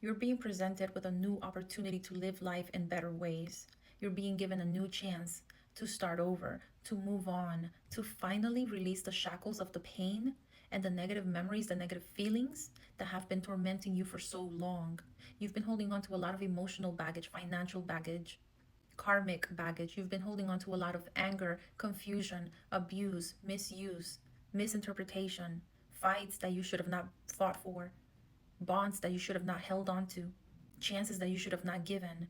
You're being presented with a new opportunity to live life in better ways. You're being given a new chance to start over, to move on, to finally release the shackles of the pain and the negative memories, the negative feelings that have been tormenting you for so long. You've been holding on to a lot of emotional baggage, financial baggage, karmic baggage. You've been holding on to a lot of anger, confusion, abuse, misuse, misinterpretation, fights that you should have not fought for, bonds that you should have not held on to, chances that you should have not given,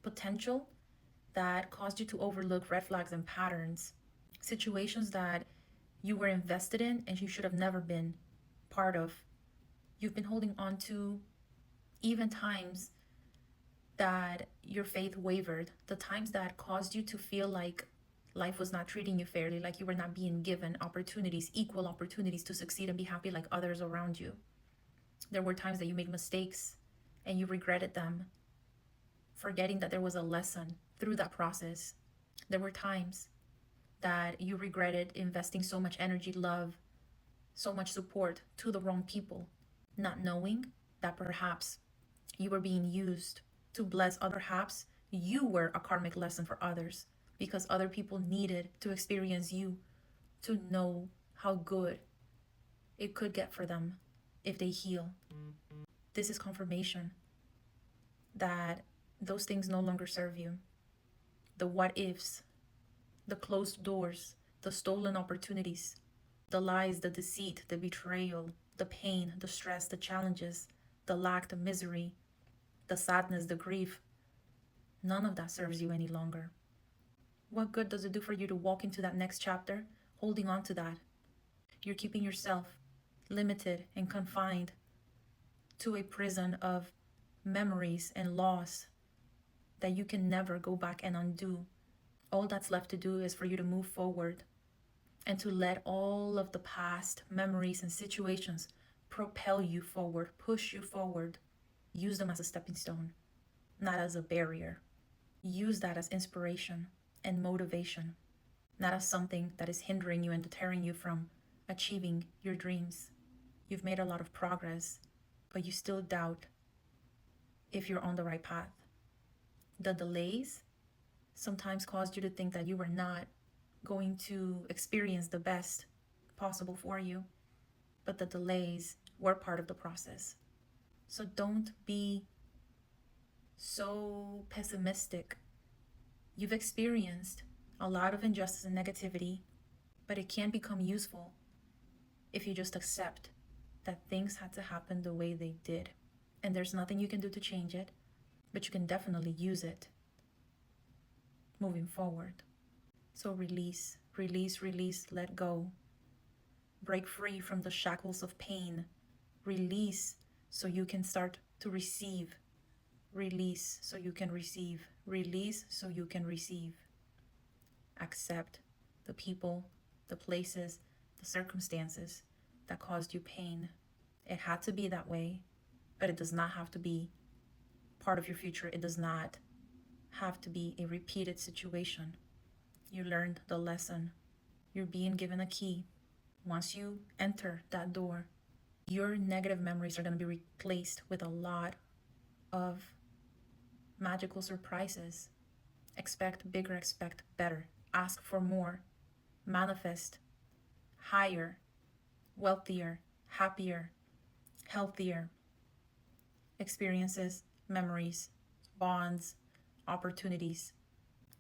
potential that caused you to overlook red flags and patterns, situations that you were invested in and you should have never been part of. You've been holding on to even times that your faith wavered, the times that caused you to feel like life was not treating you fairly, like you were not being given opportunities, equal opportunities to succeed and be happy like others around you. There were times that you made mistakes and you regretted them, forgetting that there was a lesson through that process. There were times that you regretted investing so much energy, love, so much support to the wrong people, not knowing that perhaps you were being used to bless others. Perhaps you were a karmic lesson for others because other people needed to experience you to know how good it could get for them if they heal. This is confirmation that those things no longer serve you. The what ifs, the closed doors, the stolen opportunities, the lies, the deceit, the betrayal, the pain, the stress, the challenges, the lack, the misery, the sadness, the grief, none of that serves you any longer. What good does it do for you to walk into that next chapter holding on to that? You're keeping yourself limited and confined to a prison of memories and loss that you can never go back and undo. All that's left to do is for you to move forward and to let all of the past memories and situations propel you forward, push you forward. Use them as a stepping stone, not as a barrier. Use that as inspiration and motivation, not as something that is hindering you and deterring you from achieving your dreams. You've made a lot of progress, but you still doubt if you're on the right path. The delays sometimes caused you to think that you were not going to experience the best possible for you, but the delays were part of the process. So don't be so pessimistic. You've experienced a lot of injustice and negativity, but it can become useful if you just accept that things had to happen the way they did. And there's nothing you can do to change it, but you can definitely use it moving forward. So release, release, release, let go. Break free from the shackles of pain. Release so you can start to receive. Release so you can receive. Release so you can receive. Accept the people, the places, the circumstances that caused you pain. It had to be that way, but it does not have to be part of your future. It does not have to be a repeated situation. You learned the lesson. You're being given a key. Once you enter that door, your negative memories are going to be replaced with a lot of magical surprises. Expect bigger, expect better. Ask for more. Manifest higher, wealthier, happier, healthier experiences, memories, bonds, opportunities.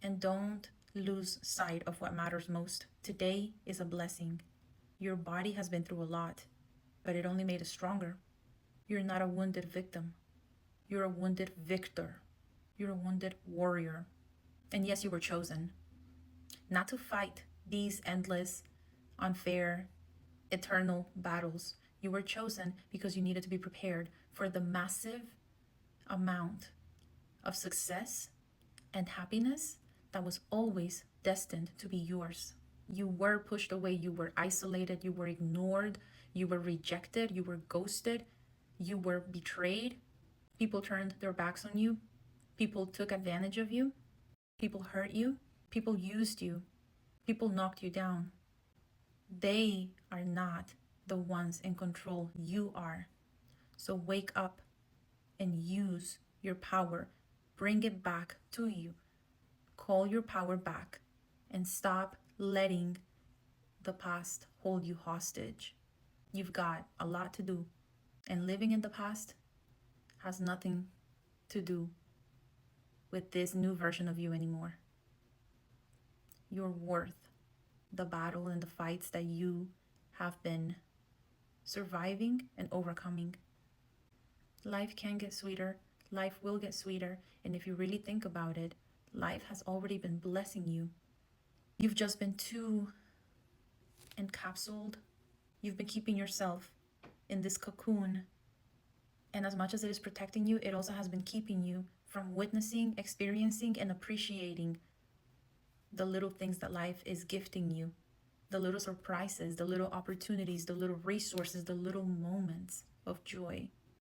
And don't lose sight of what matters most. Today is a blessing. Your body has been through a lot, but it only made it stronger. You're not a wounded victim. You're a wounded victor. You're a wounded warrior. And yes, you were chosen not to fight these endless, unfair, eternal battles. You were chosen because you needed to be prepared for the massive amount of success and happiness that was always destined to be yours. You were pushed away, you were isolated, you were ignored, you were rejected, you were ghosted, you were betrayed. People turned their backs on you. People took advantage of you. People hurt you. People used you. People knocked you down. They are not the ones in control. You are. So wake up and use your power. Bring it back to you. Call your power back and stop letting the past hold you hostage. You've got a lot to do, and living in the past has nothing to do with this new version of you anymore. You're worth the battle and the fights that you have been surviving and overcoming. Life can get sweeter, life will get sweeter, and if you really think about it, life has already been blessing you. You've just been too encapsulated. You've been keeping yourself in this cocoon, and as much as it is protecting you, it also has been keeping you from witnessing, experiencing, and appreciating the little things that life is gifting you, the little surprises, the little opportunities, the little resources, the little moments of joy.